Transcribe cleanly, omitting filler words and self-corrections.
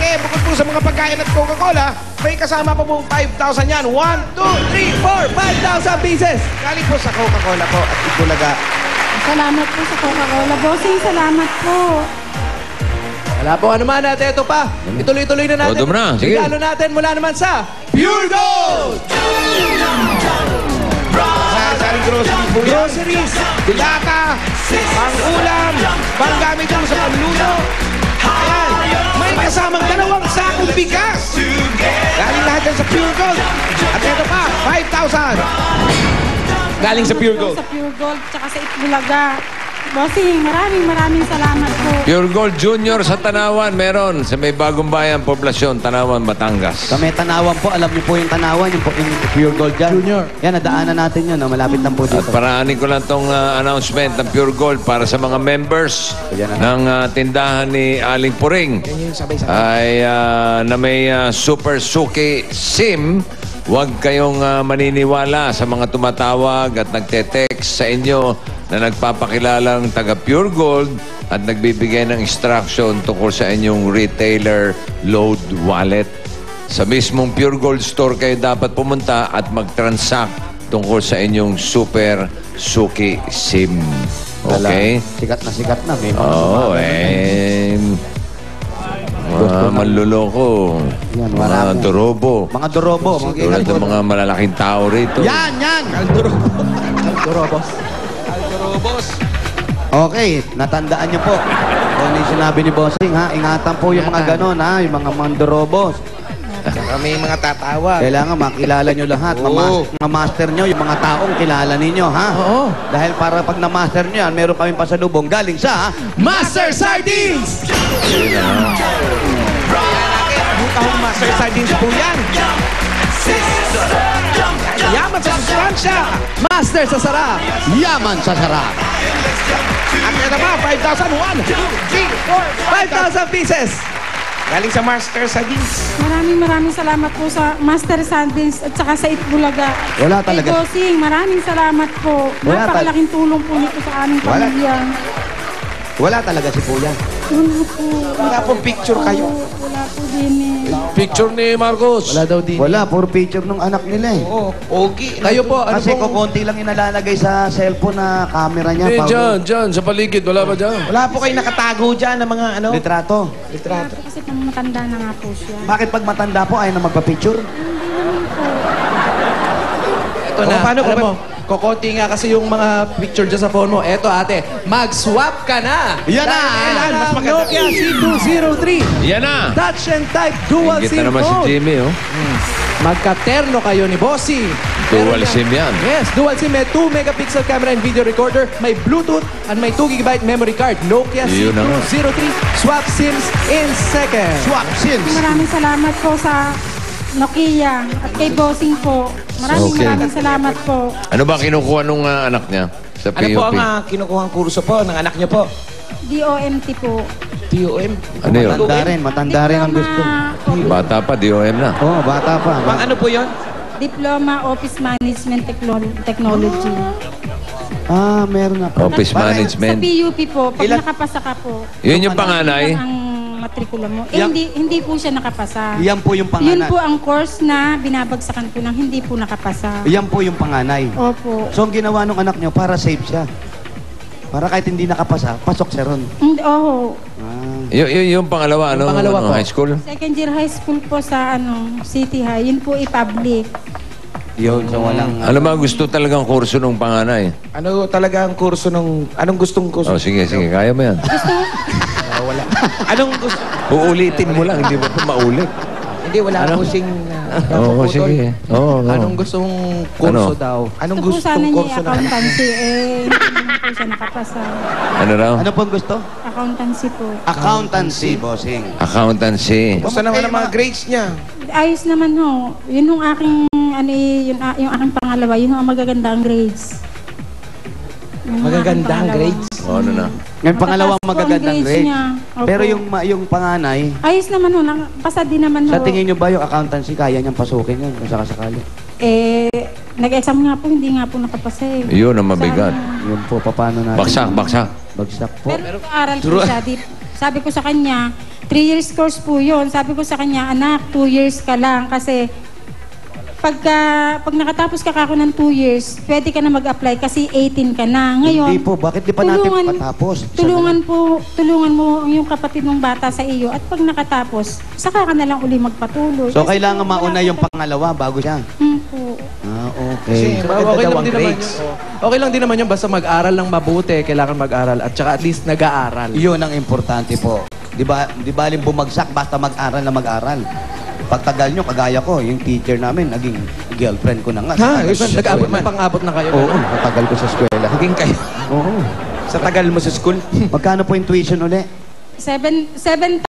lalaki, bukod po sa mga pagkain at Coca-Cola, may kasama pa po 5,000 yan. 1, 2, 3, 4, 5,000 pieces! galing po sa Coca-Cola po at Itbulaga. Salamat po sa Coca-Cola. Bossing, salamat po. Wala po ano man natin. Ito pa. Ituloy-tuloy na natin. O, dumra. Sige. Regalo natin mula naman sa Pure Gold! Sari-saring groceries po yan. Groceries! Dilata, pang-ulam, pang-gamit mo sa panluto. Ayan, may kasamang 2 sakong bigas. Galing lahat yan sa Pure Gold. At ito pa, 5,000. Galing sa Pure Gold. Sa Pure Gold, tsaka sa Itbulaga. Bossing, maraming salamat po. Pure Gold Junior sa Tanawan, meron. Sa may Bagong Bayan, Poblasyon, Tanawan, Batangas. Sa may Tanawan po, alam niyo po yung Tanawan, yung Pure Gold dyan. Junior. Yan, nadaanan natin yun. Malapit lang po At dito. paraanin ko lang tong announcement ng Pure Gold para sa mga members ng tindahan ni Aling Puring ay na may Super Suki SIM. Huwag kayong maniniwala sa mga tumatawag at nagte-text sa inyo na nagpapakilalang taga Pure Gold at nagbibigay ng instruction tungkol sa inyong retailer load wallet. Sa mismong Pure Gold store kayo dapat pumunta at mag-transact tungkol sa inyong Super Suki SIM. Okay? Sikat na. May mga Oo, mga manluloko. Yan, Mga marami. dorobo. Mga dorobo. Tulad ng mga malalaking tao rito. Yan! Dorobos. Okay, natandaan niyo po. Kung yung sinabi ni Bossing, ha? Ingatan po yung mga ganon, ha? Yung mga mandorobos. Saka may mga tatawag. Kailangan makilala nyo lahat. Mamaster nyo yung mga taong kilala ninyo, ha? Oo. Dahil para pag na-master nyo yan, meron kaming pasalubong galing sa Master Sardines! Butahong Master Sardines po yan. Yaman sa sustansya. Master sa sarap! Yaman sa Sarap. At ito pa, 5,000. 1, 2, 3, 4, 5,000 pieces! galing sa Master Sardines. Maraming salamat po sa Master Sardines at saka sa Itbulaga. Wala talaga. Kay Bossing, maraming salamat po. Wala Napakalaking tulong po nito sa aming Wala. pamilya. Wala talaga si Kuya. Wala po. Wala pong picture kayo. Wala po din eh. Picture ni Marcos. Wala daw din. Wala, puro picture ng anak nila eh. Oo, Ogi. Kayo po, ano Kasi pong... kukunti lang inalalagay sa cellphone na camera niya. Dyan, sa paligid. Wala ba dyan? Wala po kayo nakatago dyan ng mga ano? Litrato. Litrato. Kasi pang matanda na nga po siya. Bakit pag matanda po ayaw na magpa-picture? Ito na, paano alam kung- mo, kokonti nga kasi yung mga picture dyan sa phone mo. Eto ate, mag-swap ka na! Yan na! Dahil Mas ang maganda. Nokia C203 Yan na! Touch and Type Dual Ingit SIM na naman si phone. Jimmy, oh. Magka-terno kayo ni Bossy. Dual Meron yan. SIM yan. Yes, dual SIM. May 2 megapixel camera and video recorder. May Bluetooth and may 2 GB memory card. Nokia Yun na nga. C203. Swap SIMs in seconds. Swap SIMs. Maraming salamat po sa Nokia at kay Bossing po. Maraming salamat po. Ano ba kinukuha nung anak niya sa Ano po POP? ang kinukuhang kurso po ng anak niyo po? DOMT po. TOM. Ano yun? Matanda rin ang gusto. Bata pa, DOM na. Oo, bata pa. Pang ano po yun? Diploma Office Management Technology. Ah, meron na po. Office Sa management. PUP po, pag Ilan- nakapasa ka po. Yun yung panganay? Ang matrikula mo. Eh, Yan- hindi po siya nakapasa. Yan po yung Yun panganay. po ang course na binabagsakan po ng hindi po nakapasa. Yan po yung panganay. Opo. So, ang ginawa ng anak niyo para safe siya. Para kahit hindi nakapasa, pasok siya ron. Oo. Ah. Yung pangalawa, ano? pangalawa ano, po. high school? Second year high school po sa City High. Yun po i-public. Yun, so walang... Ano ba gusto talagang kurso nung panganay? Ano talaga ang kurso ng... Anong gustong kurso? Oh, sige, kaya mo yan. Wala. Anong gusto? Uulitin mo lang, hindi mo pa maulit. Hindi, wala akong kusing... Oo, sige. Oo, Anong gustong kurso Ano? daw? Anong Gusto po sana gustong niya kurso ng... accountancy. Hindi naman po siya nakapasa. Ano raw? Ano pong gusto? Accountancy po. Accountancy, bossing. Accountancy. Gusto naman ang mga grades niya. Ayos naman ho. Yun yung aking, yung aking pangalawa. Yun ang magagandang grades. Yun ang Magagandang aking pangalawa. grades? O, ano na? Yung pangalawang Mataas po ang magagandang grades grade. niya. Opo. Pero yung panganay, Ayos naman ho. Pasa din naman ho. sa tingin nyo ba yung accountancy, kaya niyang pasukin yun kung sakasakali? Eh, nag-exam nga po, hindi nga po nakapasa eh. Yun ang mabigat. Yun po, paano natin? Baksak. Bagsak po. Pero nag-aaral po siya. Sabi ko sa kanya, 3 3 years course po yun. Sabi ko sa kanya, anak, 2 years ka lang kasi pag nakatapos ka kako ng 2 years, pwede ka na mag-apply kasi 18 ka na. Ngayon, Hindi po, bakit di pa natin patapos? tulungan mo yung kapatid mong bata sa iyo at pag nakatapos, saka ka na lang uli magpatuloy. So, Kasi kailangan wala mauna ka yung pa- pangalawa bago siya. Po. Ah, Kasi okay. okay lang ang din naman grades. yun. Okay lang din naman yun, basta mag-aral ng mabuti, kailangan mag-aral at saka at least nag-aaral. Yun ang importante po. Di ba aling bumagsak, basta mag-aral na mag-aral. Pagtagal nyo, kagaya ko, yung teacher namin, naging girlfriend ko na nga. Ha? Sa tagal ko sa Nag-abot eskwela. na pang-abot na kayo. Oo, matagal ko sa eskwela. Naging kayo. Oo. Sa tagal mo sa school. Magkano po yung tuition uli? 7